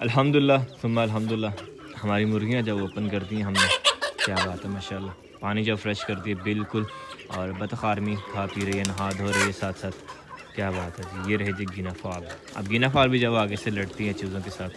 अल्हम्दुलिल्लाह सुम्मा अल्हम्दुलिल्लाह। हमारी मुर्गियाँ जब ओपन करती हैं हमने, क्या बात है माशाल्लाह, पानी जब फ्रेश करती है बिल्कुल, और बतख आर्मी खा पी रही है, नहा धो रही है साथ साथ। क्या बात है जी, ये रहे जी गिना फाल। अब गिना फाल भी जब आगे से लड़ती हैं चीज़ों के साथ।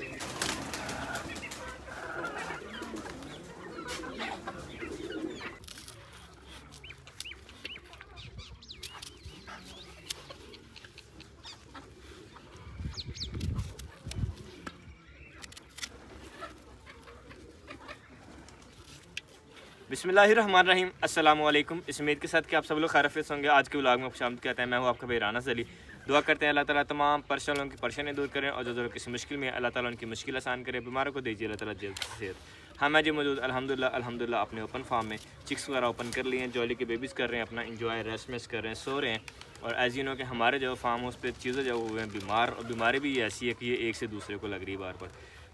बिस्मिल्लाहिर्रहमानिर्रहीम, अस्सलामु अलैकुम। इस उम्मीद के साथ कि आप सब लोग खैरियत होंगे। आज के व्लॉग में खुशामद कहते हैं। मैं हूँ आपका भाई राना अली। दुआ करते हैं अल्लाह ताला तमाम परेशान लोगों की परेशानियाँ दूर करें, और जो किसी मुश्किल में अल्लाह ताला उनकी मुश्किल आसान करे, बीमारों को दीजिए अल्लाह ताला जल्द से सेहत। हाँ, मैं जी मौजूद अल्हम्दुलिल्लाह अपने ओपन फार्म में चिक्स वगैरह ओपन कर लिए हैं। जॉली के बेबीज़ कर रहे हैं अपना इंजॉय, रेस्ट मेस्ट कर रहे हैं, सो रहे हैं। और एज यू नो कि हमारे जो फार्म हाउस पे चीज़ें जो हुए हैं बीमार, और बीमारी भी ऐसी है कि ये एक से दूसरे को लग रही है बार बार।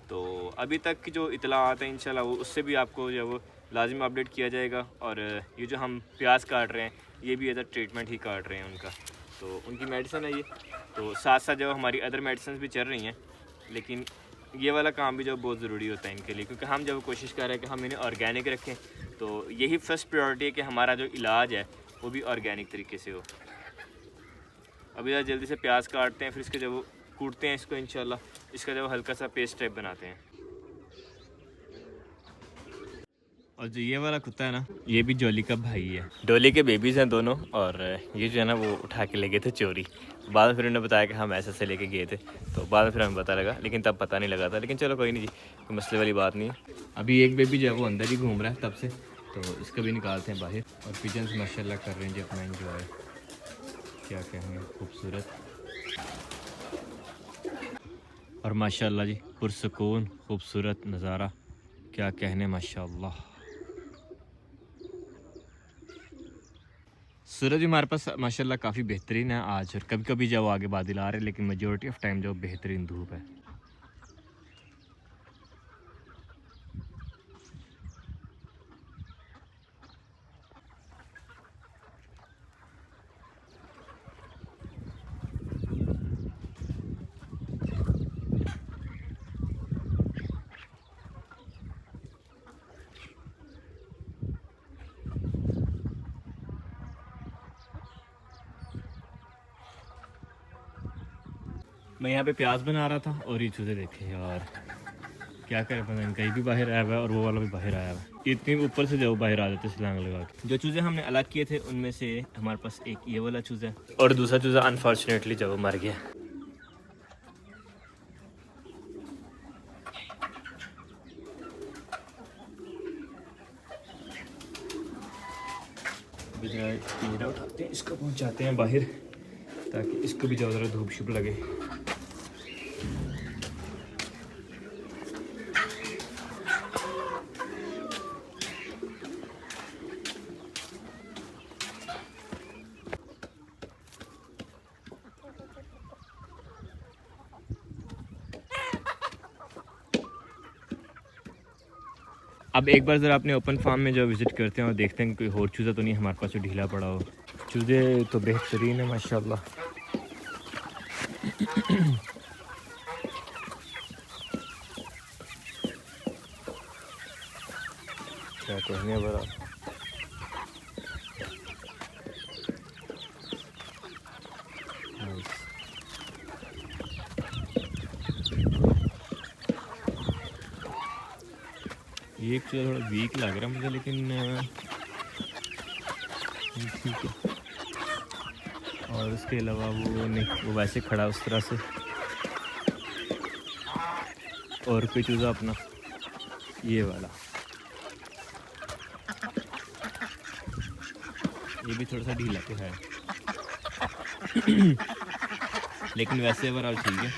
तो अभी तक की जो इतलात हैं इंशाल्लाह वो उससे भी आपको जो वो लाजिम अपडेट किया जाएगा। और ये जो हम प्याज काट रहे हैं ये भी एज अ ट्रीटमेंट ही काट रहे हैं उनका, तो उनकी मेडिसिन है ये। तो साथ साथ जो हमारी अदर मेडिसिन भी चल रही हैं, लेकिन ये वाला काम भी जो बहुत ज़रूरी होता है इनके लिए, क्योंकि हम जब कोशिश कर रहे हैं कि हम इन्हें ऑर्गेनिक रखें, तो यही फर्स्ट प्रायोरिटी है कि हमारा जो इलाज है वो भी ऑर्गेनिक तरीके से हो। अभी ज़रा जल्दी से प्याज काटते हैं, फिर इसके जब कूटते हैं इसको इंशाल्लाह, इसका जब हल्का सा पेस्ट टाइप बनाते हैं। और जो ये वाला कुत्ता है ना, ये भी जॉली का भाई है। डोली के बेबीज़ हैं दोनों, और ये जो है ना वो उठा के ले गए थे चोरी। बाद में फिर उन्होंने बताया कि हम ऐसे लेके गए थे, तो बाद में फिर हमें पता लगा, लेकिन तब पता नहीं लगा था। लेकिन चलो कोई नहीं जी, कोई मसले वाली बात नहीं है। अभी एक बेबी जो है वो अंदर ही घूम रहा है तब से, तो इसको भी निकालते हैं बाहर। और पिजन्स माशाल्लाह कर रहे हैं जी अपना इंजॉय। क्या कहेंगे, खूबसूरत और माशाल्लाह जी पुरसुकून खूबसूरत नज़ारा, क्या कहने माशाल्लाह। सूरज भी हमारे पास माशाल्लाह काफ़ी बेहतरीन है आज, और कभी कभी जब आगे बादल आ रहे हैं, लेकिन मेजोरिटी ऑफ टाइम जो बेहतरीन धूप है। मैं यहाँ पे प्याज बना रहा था, और ये चूज़े देखे यार, क्या करें पता नहीं, कहीं भी बाहर आया हुआ है और वो वाला भी बाहर आया हुआ है। इतनी ऊपर से जो बाहर आ जाते छलांग लगा के। जो चूज़े हमने अलग किए थे उनमें से हमारे पास एक ये वाला चूज़ा है, और दूसरा चूज़ा अनफॉर्चुनेटली जब वो मर गया। उठाते हैं, इसको पहुँचाते हैं बाहर, ताकि इसको भी ज़्यादा धूप शुप लगे। अब एक बार ज़रा अपने ओपन फार्म में जो विज़िट करते हैं और देखते हैं कोई और चूज़ा तो नहीं हमारे पास जो ढीला पड़ा हो। चूज़े तो बेहतरीन है माशाल्लाह। क्या कहने बड़ा। ये एक चूज़ा थोड़ा वीक लग रहा है मुझे, लेकिन ठीक है। और उसके अलावा वो नहीं, वो वैसे खड़ा उस तरह से। और कोई चूज़ा अपना ये वाला, ये भी थोड़ा सा ढीला तो है लेकिन वैसे ओवरऑल ठीक है।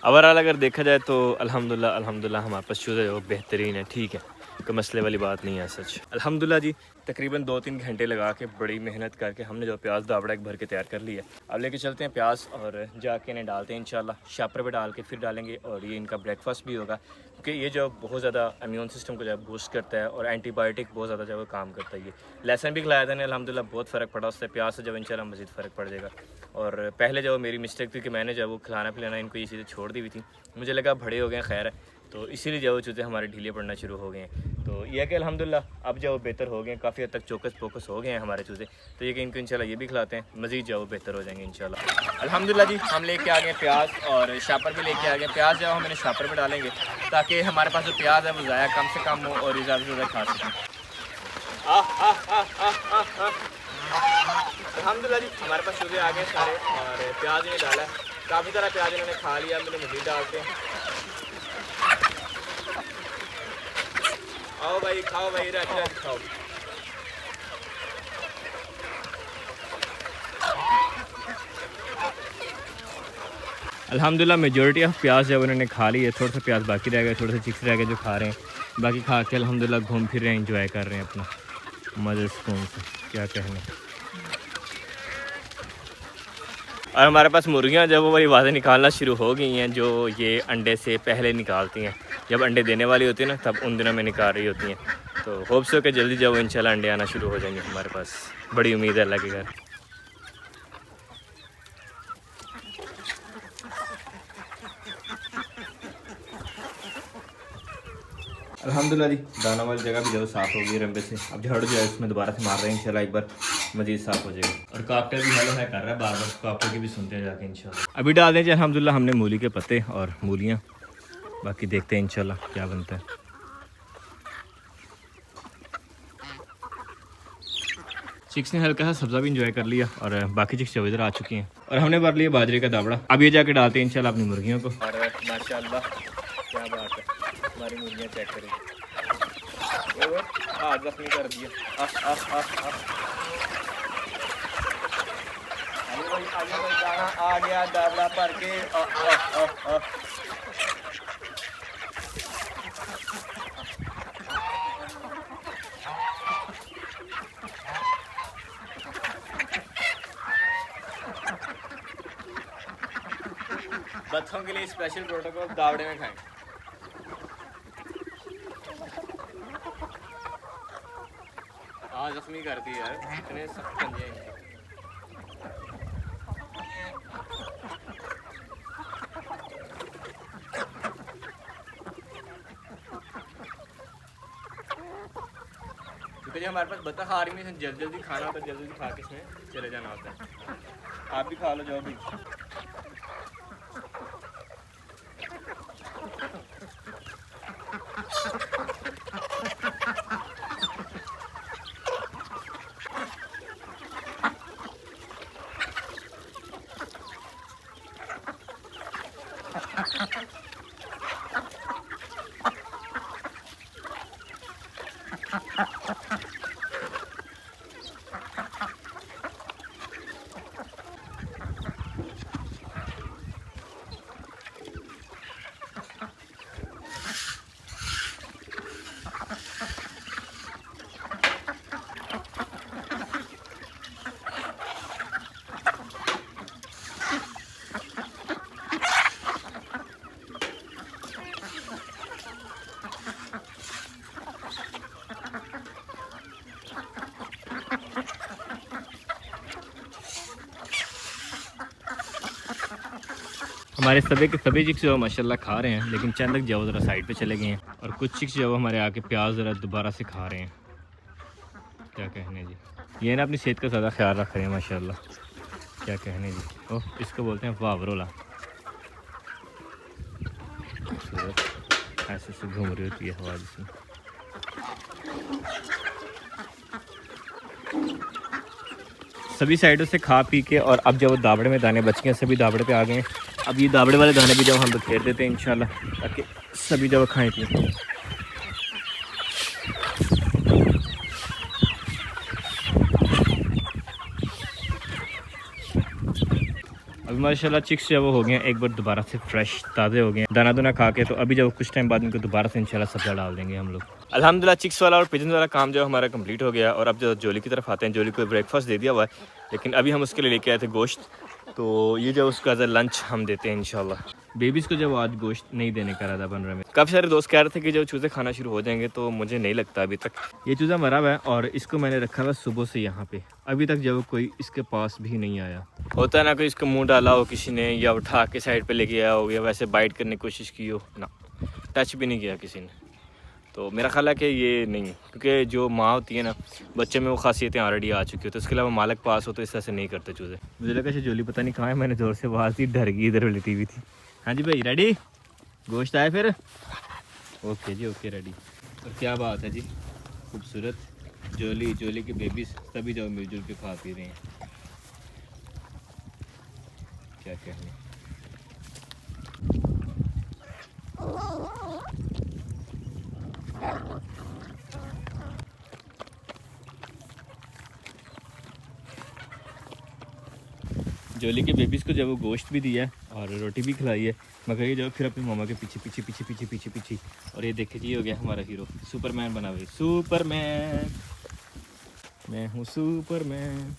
ओवरऑल अगर देखा जाए तो अल्हम्दुलिल्लाह हमारे पास चूज़ा जो बेहतरीन है, ठीक है। कोई मसले वाली बात नहीं है सच। अल्हम्दुलिल्लाह जी, तकरीबन 2-3 घंटे लगा के बड़ी मेहनत करके हमने जो प्याज दावड़ा एक भर के तैयार कर लिया। अब लेके चलते हैं प्याज और जाके इन्हें डालते हैं इंशाल्लाह। शापर पे डाल के फिर डालेंगे और ये इनका ब्रेकफास्ट भी होगा, क्योंकि ये जो बहुत ज़्यादा इम्यून सिस्टम को जो बूस्ट करता है और एंटीबायोटिक बहुत ज़्यादा जो काम करता है। ये लहसुन भी खिलाया था अल्हम्दुलिल्लाह, बहुत फ़र्क पड़ा उससे। प्याज से जब इंशाल्लाह मज़ीद फ़र्क पड़ जाएगा। और पहले जो मेरी मिस्टेक थी कि मैंने जब वो खिलाना पिलाना इनको ये चीज़ें छोड़ दी हुई थी, मुझे लगा बड़े हो गए खैर है, तो इसीलिए जो चूज़े हमारे ढीले पड़ना शुरू हो गए हैं। तो यह कि अल्हम्दुलिल्लाह अब जो बेहतर हो गए हैं, काफ़ी हद तक चौकस फोकस हो गए हैं हमारे चूज़े। तो ये कि इनको इंशाल्लाह ये भी खिलाते हैं, मज़ीद जो बेहतर हो जाएंगे इंशाल्लाह। अल्हम्दुलिल्लाह जी, हम लेके आ गए प्याज और शापर भी लेके आ गए। प्याज जो हम इन्हें शापर में डालेंगे ताकि हमारे पास जो प्याज है वो ज़ाया कम से कम हो और ज़्यादा से ज़्यादा खा सकें। अल्हम्दुलिल्लाह जी, हमारे पास चूज़े आ गए सारे और प्याज इन्हें डाला है। काफ़ी सारा प्याज इन्होंने खा लिया, मैंने मज़ीद डालते हैं। आओ भाई, खाओ भाई, रच खाओ। अल्हम्दुलिल्लाह मेजॉरिटी ऑफ प्याज जब उन्होंने खा ली है, थोड़ा सा प्याज बाकी रह गया, थोड़े से चिक्स रह गए जो खा रहे हैं। बाकी खा के अल्हम्दुलिल्लाह घूम फिर रहे हैं, एंजॉय कर रहे हैं अपना मज़े सुकून से, क्या कहने। और हमारे पास मुर्गियाँ जब वो वाली आवाज़ें निकालना शुरू हो गई हैं, जो ये अंडे से पहले निकालती हैं। जब अंडे देने वाली होती है ना, तब उन दिनों में निकाल रही होती हैं। तो होप्स हो कि जल्दी जब इंशाल्लाह अंडे आना शुरू हो जाएंगे हमारे पास। बड़ी उम्मीद है अल्लाह के घर। अल्हम्दुलिल्लाह जी, दाना वाली जगह भी जो साफ़ हो गई रंबे से। अब झाड़ू जो है उसमें दोबारा से मार रहे हैं, इंशाल्लाह एक बार मज़ीद साफ़ हो जाएगा। और काकटर भी हेलो है कर रहा है बार बार, काकटर की भी सुनते हैं जाके इंशाल्लाह। अभी डाल दें जी अल्हम्दुलिल्लाह हमने मूली के पत्ते और मूलियाँ, बाकी देखते हैं इंशाल्लाह क्या बनता है। चिक्स ने हल्का सा सब्ज़ा भी इंजॉय कर लिया और बाकी चिक्स जो इधर आ चुकी हैं। और हमने भर लिया बाजरे का दावड़ा। अब ये जाके डालते हैं इंशाल्लाह अपनी मुर्गियों को। और माशाल्लाह क्या बात है, हमारी मुर्गियाँ चेक करें, जख्मी कर दिया। दाना आ गया दावड़ा भर के। बच्चों के लिए स्पेशल प्रोटोकॉल दावड़े में खाएं। जख्मी कर दी यार, इतने सख्त पंजे हैं। क्योंकि हमारे पास बता खा रही में जल्दी जल्दी खाना होता है, जल्दी जल्दी खा के इसमें चले जाना होता है। आप भी खा लो जो भी। हमारे सभी के सभी चिक्स जो माशाल्लाह खा रहे हैं, लेकिन चंद तक जो ज़रा साइड पे चले गए हैं। और कुछ चिक्स जो हमारे आके प्याज ज़रा दोबारा से खा रहे हैं, क्या कहने जी। ये ना अपनी सेहत का ज़्यादा ख्याल रख रहे हैं माशाल्लाह, क्या कहने जी। ओह, इसको बोलते हैं वावरोला। ऐसे से घूम रही होती है हवा जिसमें। सभी साइडों से खा पी के और अब जब वो दावड़े में दाने बच गए, सभी दावड़े पे आ गए हैं। अब ये दावड़े वाले दाने भी जब हम बखेर देते हैं इंशाल्लाह, ताकि सभी जब खाएं पिए। अभी माशाल्लाह चिक्स जब वो हो गए हैं एक बार दोबारा से फ्रेश ताज़े हो गए हैं, दाना दाना खा के। तो अभी जब कुछ टाइम बाद इनको दोबारा से इंशाल्लाह सब्ज़ा डाल देंगे हम लोग। अल्हम्दुलिल्लाह चिक्स वाला और पिजन वाला काम जो हमारा कंप्लीट हो गया। और अब जो जोली की तरफ आते हैं, जोली को ब्रेकफास्ट दे दिया हुआ है, लेकिन अभी हम उसके लिए लेके आए थे गोश्त। तो ये जो उसका एज लंच हम देते हैं इंशाल्लाह। बेबीज़ को जब आज गोश्त नहीं देने का इरादा बन रहा है। काफ़ी सारे दोस्त कह रहे थे कि जब चूज़े खाना शुरू हो जाएंगे, तो मुझे नहीं लगता अभी तक। ये चूज़ा मरा हुआ है और इसको मैंने रखा हुआ सुबह से यहाँ पे, अभी तक जब कोई इसके पास भी नहीं आया। होता है ना, कोई इसको मुँह डाला हो किसी ने, या उठा के साइड पर लेके आया हो, या वैसे बाइट करने की कोशिश की हो ना, टच भी नहीं किया किसी ने। तो मेरा ख्याल है कि ये नहीं, क्योंकि जो माँ होती है ना, बच्चे में वो खासियतें ऑलरेडी आ चुकी होती है। उसके अलावा मालिक पास हो तो इस तरह से नहीं करते चूज़े। मुझे लगा जोली पता नहीं कहाँ है, मैंने ज़ोर से आवाज़ दी, डर गई, इधर लेटी हुई थी। हाँ जी भाई, रेडी? गोश्त आए फिर? ओके जी, ओके, रेडी। और क्या बात है जी, खूबसूरत जोली, जोली के बेबीज़ सभी जो मिलजुल के खा पी रहे हैं। क्या कहने। जोली के बेबीज़ को जब वो गोश्त भी दिया और रोटी भी खिलाई है, मगर ये जो फिर अपनी मामा के पीछे पीछे पीछे पीछे पीछे पीछे। और ये देखे जी, हो गया हमारा हीरो, सुपरमैन बना हुआ। सुपरमैन, मैं हूँ सुपरमैन,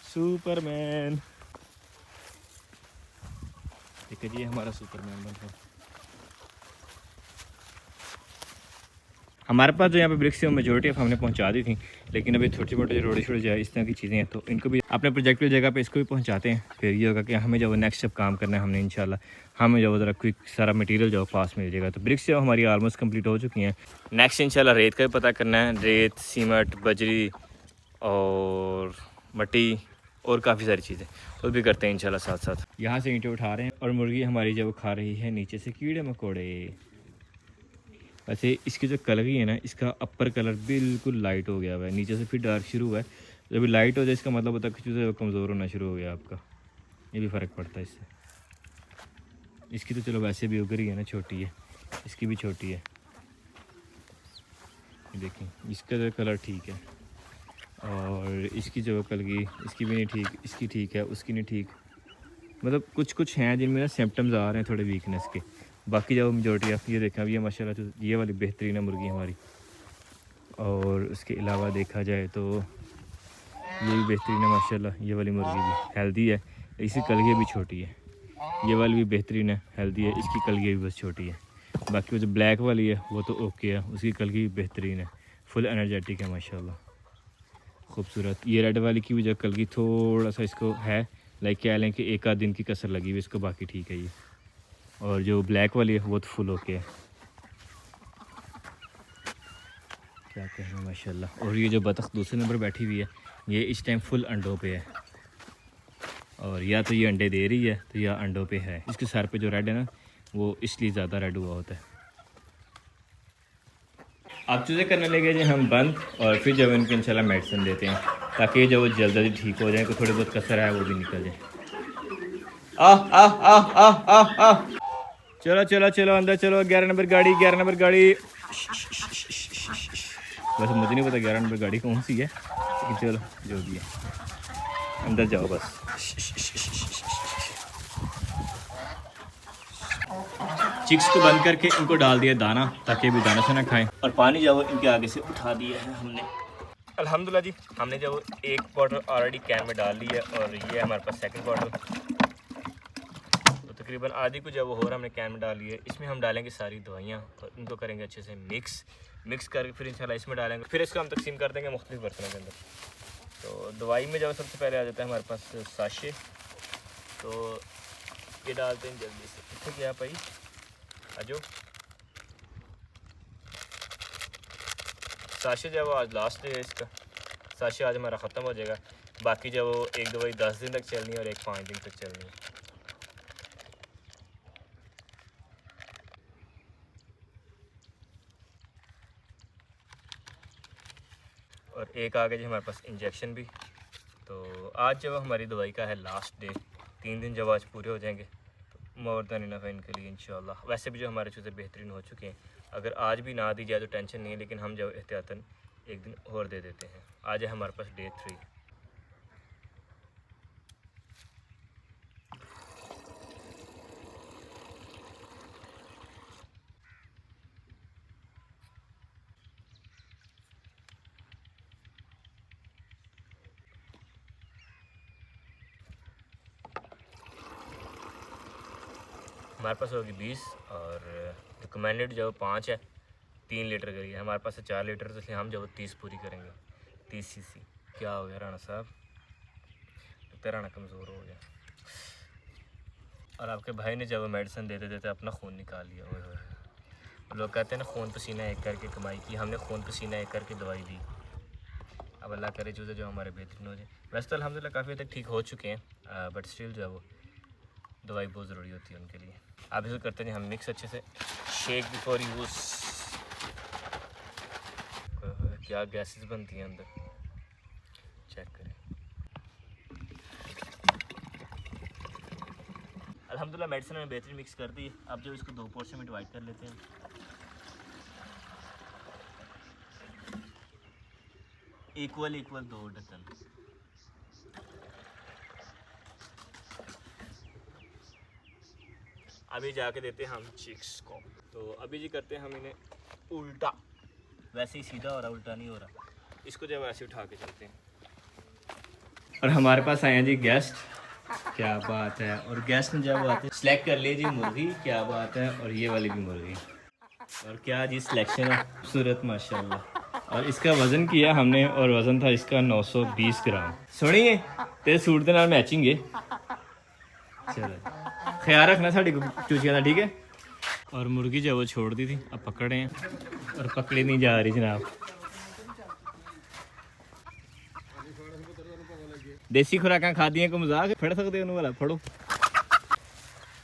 सुपरमैन। देखिए जी, हमारा सुपरमैन बन रहा। हमारे पास जो यहाँ पे ब्रिक्स है वो मेजोरिटी ऑफ हमने पहुँचा दी थी, लेकिन अभी छोटी मोटी जो रोड़ी छोड़ी जाए इस तरह की चीज़ें हैं, तो इनको भी अपने प्रोजेक्ट की जगह पे इसको भी पहुँचाते हैं। फिर ये होगा कि हमें जो नेक्स्ट जब काम करना है हमने इंशाल्लाह, हमें जो ज़रा क्विक सारा मटेरियल जो पास मिल जाएगा। तो ब्रिक्स जो हमारी ऑलमोस्ट कंप्लीट हो चुकी हैं। नेक्स्ट इंशाल्लाह रेत का भी पता करना है, रेत, सीमेंट, बजरी और मट्टी और काफ़ी सारी चीज़ें, वो भी करते हैं इंशाल्लाह साथ साथ। यहाँ से ईंटें उठा रहे हैं और मुर्गी हमारी जो खा रही है नीचे से कीड़े मकोड़े। वैसे इसकी जो कलर ही है ना, इसका अपर कलर बिल्कुल लाइट हो गया हुआ है, नीचे से फिर डार्क शुरू हुआ है। जब लाइट हो जाए इसका मतलब होता है कि चूज़े कमज़ोर होना शुरू हो गया आपका, ये भी फ़र्क पड़ता है इससे। इसकी तो चलो वैसे भी उग रही है ना, छोटी है, इसकी भी छोटी है। देखिए इसका जो कलर ठीक है, और इसकी जो कलगी, इसकी भी नहीं ठीक, इसकी ठीक है, उसकी नहीं ठीक। मतलब कुछ कुछ हैं जिनमें ना सिम्टम्स आ रहे हैं थोड़े वीकनेस के। बाकी जो मेजोरिटी आप ये देखें, ये माशाल्लाह तो ये वाली बेहतरीन है मुर्गी हमारी। और उसके अलावा देखा जाए तो ये भी बेहतरीन है माशाल्लाह, ये वाली मुर्गी भी हेल्दी है, इसकी कलगी भी छोटी है। ये वाली भी बेहतरीन है, हेल्दी है, इसकी कलगी भी बस छोटी है। बाकी वो जो ब्लैक वाली है वो तो ओके है, उसकी कलगी भी बेहतरीन है, फुल एनर्जेटिक है माशाल्लाह, खूबसूरत। ये रेड वाली की भी जो कलगी थोड़ा सा इसको है, लाइक कह लें कि एक आध दिन की कसर लगी हुई इसको, बाकी ठीक है ये। और जो ब्लैक वाली है वो तो फुल ओके है, क्या कहना माशाल्लाह। और ये जो बतख दूसरे नंबर बैठी हुई है, ये इस टाइम फुल अंडों पे है, और या तो ये अंडे दे रही है तो या अंडों पे है। इसके सर पे जो रेड है ना, वो इसलिए ज़्यादा रेड हुआ होता है। आप चूज़े करने लगे जी हम बंद, और फिर जब इनको इंशाल्लाह मेडिसिन देते हैं, ताकि जो वो जल्दी जल्दी ठीक हो जाए, कोई थोड़ी बहुत कसर है वो भी निकल जाए। आ आ आ आ आ आ चलो चलो चलो अंदर चलो, 11 नंबर गाड़ी, 11 नंबर गाड़ी। वैसे मुझे नहीं पता 11 नंबर गाड़ी कौन सी है, लेकिन चलो जो भी है अंदर जाओ बस। चिक्स को बंद करके इनको डाल दिया दाना, ताकि भी दाना से ना खाएं, और पानी जो इनके आगे से उठा दिया है हमने। अल्हम्दुलिल्लाह जी, हमने जब एक बॉटल ऑलरेडी कैन में डाल ली है, और ये हमारे पास सेकंड बॉटल, तो तकरीबन आधी को जब वो हो रहा हमने कैन में डाल ली है। इसमें हम डालेंगे सारी दवाइयाँ और इनको करेंगे अच्छे से मिक्स करके फिर इंशाल्लाह इसमें डालेंगे। फिर इसको हम तकसीम कर देंगे मुख्तलिफ बर्तनों के अंदर। तो दवाई में जब सबसे पहले आ जाता है हमारे पास साशे, तो ये डालते हैं जल्दी से। इतना क्या भाई आजो साशे जब आज लास्ट डे है इसका, साशे आज हमारा ख़त्म हो जाएगा। बाकी जब वो एक दवाई 10 दिन तक चलनी है और एक 5 दिन तक चलनी है। और एक आ गया जी हमारे पास इंजेक्शन भी। तो आज जब हमारी दवाई का है लास्ट डे, 3 दिन जब आज पूरे हो जाएंगे, मोर देन इनफ है इनके लिए इंशाल्लाह। वैसे भी जो हमारे चूज़े बेहतरीन हो चुके हैं, अगर आज भी ना दी जाए तो टेंशन नहीं है, लेकिन हम जब एहतियातन एक दिन और दे देते हैं। आज है हमारे पास डे 3। हमारे पास होगी 20 और रिकमेंडेड जो 5 है, 3 लीटर करिए। हमारे पास है 4 लीटर, तो इसलिए हम जो 30 पूरी करेंगे, 30 सीसी। क्या हो गया राणा साहब, लगता है राणा कमज़ोर हो गया। और आपके भाई ने जब मेडिसिन देते देते अपना खून निकाल लिया। ओए होए, लोग कहते हैं ना खून पसीना एक करके कमाई की, हमने खून पसीना एक करके दवाई दी। अब अल्लाह करे चूज़े जो हमारे बेहतरीन हो जाए। वैसे तो अल्हम्दुलिल्लाह काफ़ी हद तक ठीक हो चुके हैं, बट स्टिल जो है वो दवाई बहुत ज़रूरी होती है उनके लिए। आप इसे करते हैं हम मिक्स अच्छे से, शेक बिफोर यूज़। क्या गैसेस बनती हैं अंदर, चेक करें। अल्हम्दुलिल्लाह मेडिसिन में बेहतरीन मिक्स कर दी। अब जो इसको 2 पोर्शन में डिवाइड कर लेते हैं। इक्वल 2 ढक्कन। अभी जाके देते हैं हम चिक्स को। तो अभी जी करते हैं हम इन्हें उल्टा, वैसे ही सीधा हो रहा, उल्टा नहीं हो रहा। इसको जब ऐसे उठा के चलते हैं। और हमारे पास आए हैं जी गेस्ट, क्या बात है। और गेस्ट ने जब आते सेलेक्ट कर लिए जी मुर्गी, क्या बात है। और ये वाली भी मुर्गी, और क्या जी सिलेक्शन है, खूबसूरत माशाल्लाह। और इसका वज़न किया हमने, और वज़न था इसका 920 ग्राम। सुनिए तेरे सूट के नाल मैचिंग है। चलो ख्याल रखना साड़ी चूचियां का, ठीक है। और मुर्गी जो वो छोड़ दी थी, अब पकड़े हैं और पकड़ी नहीं जा रही जनाब। देसी खुराक खा दी को मजाक फड़ सकते हो वाला फड़ो।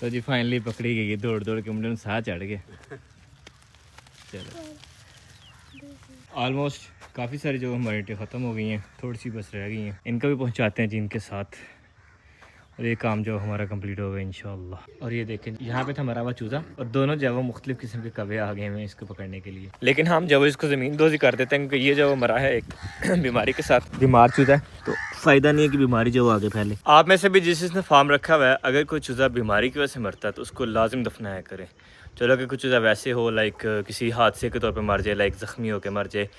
तो जी फाइनली पकड़ी गई, दौड़ दौड़ के मुंडे साह चढ़ गया। चलो ऑलमोस्ट काफ़ी सारी जो हमारी ख़त्म हो गई हैं, थोड़ी सी बस रह गई हैं, इनका भी पहुंचाते हैं जी इनके साथ। और ये काम जो हमारा कंप्लीट होगा इंशाल्लाह। और ये देखें यहाँ पे था मरा हुआ चूज़ा, और दोनों जो वो मुख्तलिफ किस्म के कवे आ गए हैं इसको पकड़ने के लिए। लेकिन हम जब इसको ज़मीन दोजी कर देते हैं, क्योंकि ये जो मरा है एक बीमारी के साथ, बीमार चूज़ा है, तो फ़ायदा नहीं है कि बीमारी जो आगे फैले। आप में से भी जिसने फार्म रखा हुआ है, अगर कोई चूज़ा बीमारी की वजह से मरता है तो उसको लाजिम दफनाया करें। चलो अगर कुछ चूज़ा वैसे हो, लाइक किसी हादसे के तौर पर मर जाए, लाइक ज़ख्मी होकर मर जाए,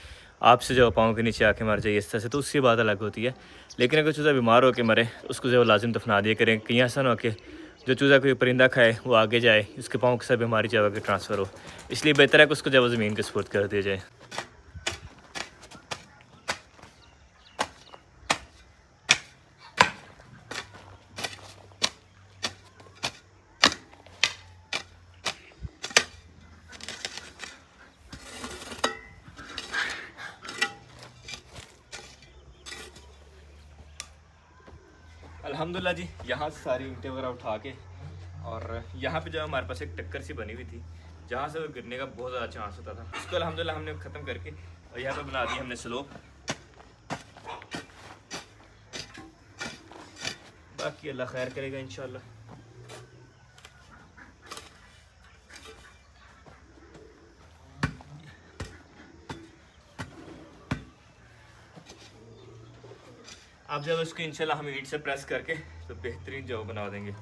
आपसे जो पाँव के नीचे आके मर जाए इस तरह से, तो उसकी बात अलग होती है। लेकिन अगर चूज़ा बीमार होकर मरे, उसको जो लाजिम दफना दिया करें। कहीं ऐसा ना हो कि जो चूज़ा कोई परिंदा खाए वो आगे जाए, उसके पाँव के साथ बीमारी जो है ट्रांसफ़र हो। इसलिए बेहतर है कि उसको जब ज़मीन के सुपुर्द कर दिया जाए। अल्हम्दुलिल्लाह जी, यहाँ से सारी ईंटें वगैरह उठा के, और यहाँ पे जो हमारे पास एक टक्कर सी बनी हुई थी जहाँ से वो गिरने का बहुत ज़्यादा चांस होता था, उसको अल्हम्दुलिल्लाह हमने ख़त्म करके और यहाँ पे बना दी हमने स्लोप। बाकी अल्लाह खैर करेगा इंशाल्लाह। अब जब उसको इंशाल्लाह हम ईंट से प्रेस करके तो बेहतरीन जो बना देंगे।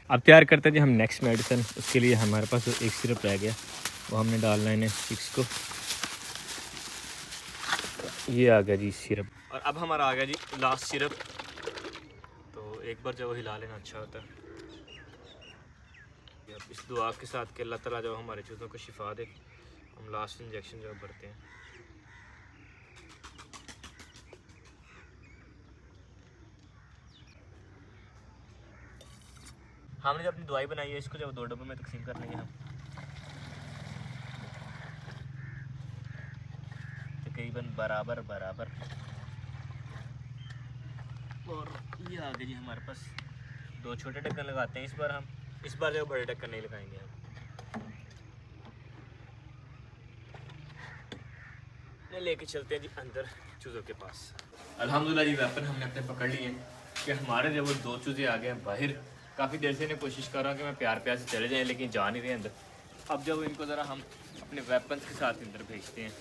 अब तैयार करते हैं जी हम नेक्स्ट मेडिसिन। उसके लिए हमारे पास जो एक सिरप रह गया वो हमने डालना है चिक्स को। ये आ गया जी सिरप, और अब हमारा आ गया जी लास्ट सिरप। तो एक बार जब हिला लेना अच्छा होता है। अब इस दुआ के साथ कि अल्लाह ताला जो हमारे चूज़ों को शिफा दे, हम लास्ट इंजेक्शन जो भरते हैं। हमने जब अपनी दवाई बनाई है इसको जब 2 डब्बों में तकसीम कर लेंगे हम। तकरीबन बराबर बराबर। और ये आगे जी हमारे पास 2 छोटे ढक्कन लगाते हैं इस बार जो बड़े ढक्कन नहीं लगाएंगे हम। लेके चलते हैं जी अंदर चूज़ों के पास। अल्हम्दुलिल्लाह जी वेपन हमने अपने पकड़ लिए हैं कि हमारे जब वो 2 चूज़े आ गए हैं बाहर। काफ़ी देर से इन्हें कोशिश कर रहा हूँ कि मैं प्यार प्यार से चले जाएँ, लेकिन जा नहीं रहे अंदर। अब जब इनको ज़रा हम अपने वेपन्स के साथ अंदर भेजते हैं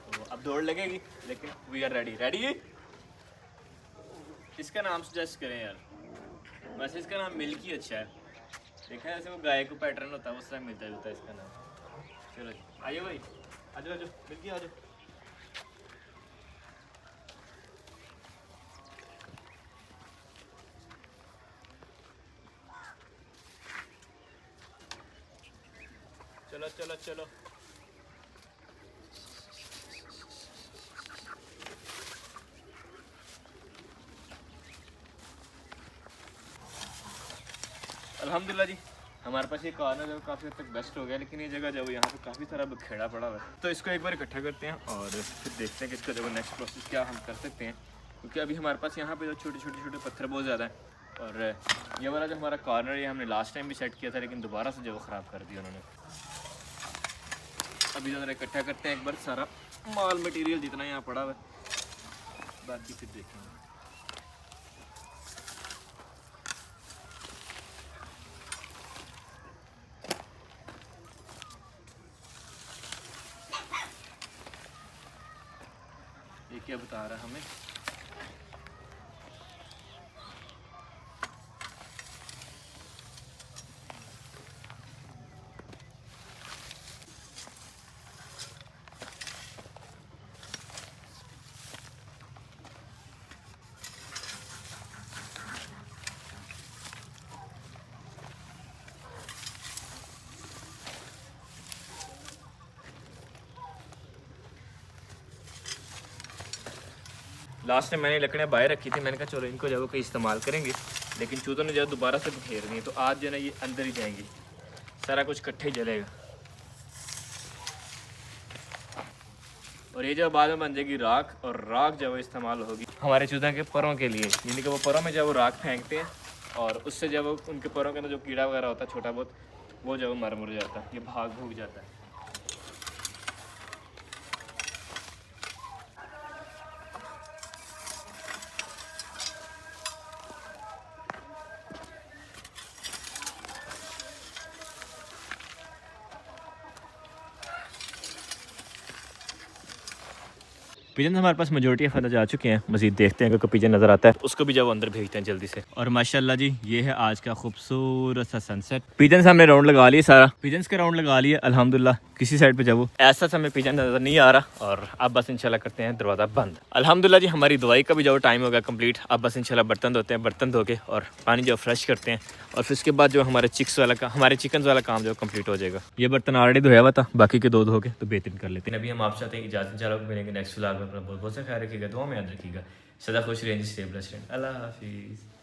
तो अब दौड़ लगेगी, लेकिन वी आर रेडी। रेडी? इसका नाम सजेस्ट करें यार। वैसे इसका नाम मिल्की अच्छा है, देखा है जैसे वो गाय को पैटर्न होता है उस तरह मिलता जुलता है इसका नाम। चलो आइए भाई, आ जाओ मिल्की आ जाओ। चलो चलो चलो। अल्हम्दुलिल्लाह जी हमारे पास ये कॉर्नर जो काफ़ी हद तक बेस्ट हो गया, लेकिन ये जगह जब यहाँ पे काफ़ी सारा बखेड़ा पड़ा हुआ है, तो इसको एक बार इकट्ठा करते हैं और फिर देखते हैं कि इसका जो नेक्स्ट प्रोसेस क्या हम कर सकते हैं। क्योंकि अभी हमारे पास यहाँ पे जो छोटे पत्थर बहुत ज़्यादा हैं, और ये वाला जो हमारा कॉर्नर ये हमने लास्ट टाइम भी सेट किया था, लेकिन दोबारा से जो वो ख़राब कर दिया उन्होंने। अभी ज़रा इकट्ठा करते हैं एक बार सारा माल मटेरियल जितना यहाँ पड़ा हुआ है, बाकी फिर देखेंगे। ये क्या बता रहा है हमें? लास्ट टाइम मैंने लकड़ियाँ बाहर रखी थी, मैंने कहा चलो इनको जब कहीं इस्तेमाल करेंगे, लेकिन चूतों ने जब दोबारा से घेर दी तो आज जो है ना ये अंदर ही जाएंगी, सारा कुछ इकट्ठे ही जलेगा। और ये जब बाद में बन जाएगी राख, और राख जब इस्तेमाल होगी हमारे चूतों के परों के लिए, यानी कि वो परों में जब वो राख फेंकते हैं और उससे जब उनके परों के अंदर जो कीड़ा वगैरह होता है छोटा बहुत, वो जब मर मुर जाता है, ये भाग भूग जाता है। पिजन हमारे पास मेजोरिटी ऑफ अंदर जा चुके हैं, मजीद देखते हैं अगर कोई पिजन नज़र आता है उसको भी जब अंदर भेजते हैं जल्दी से। और माशाल्लाह जी ये है आज का खूबसूरत सा सनसेट। पिजन हमने राउंड लगा लिया, सारा पिजन का राउंड लगा लिया अल्हम्दुलिल्लाह। किसी साइड पे जब वो ऐसा समय पिजन नज़र नहीं आ रहा, और अब बस इंशाल्लाह करते हैं दरवाज़ा बंद। अल्हम्दुलिल्लाह जी हमारी दवाई का भी जो टाइम होगा कंप्लीट। अब बस इंशाल्लाह बर्तन धोते हैं, बर्तन धो के और पानी जो फ्रेश करते हैं, और फिर उसके बाद जो हमारे हमारे चिकन वाला काम जो कंप्लीट हो जाएगा। ये बर्तन ऑलरेडी धोया हुआ था, बाकी के 2 धो के तो बेहतरीन कर लेते हैं। अभी हम आप चाहते हैं इजाज़त, इंशाल्लाह मिलेंगे नेक्स्ट व्लॉग में। अपना बहुत बहुत सा ख्याल रखिएगा, दुआ में याद रखिएगा, सदा खुश रहें, स्टे ब्लेस्ड रहें। अल्लाह हाफिज़।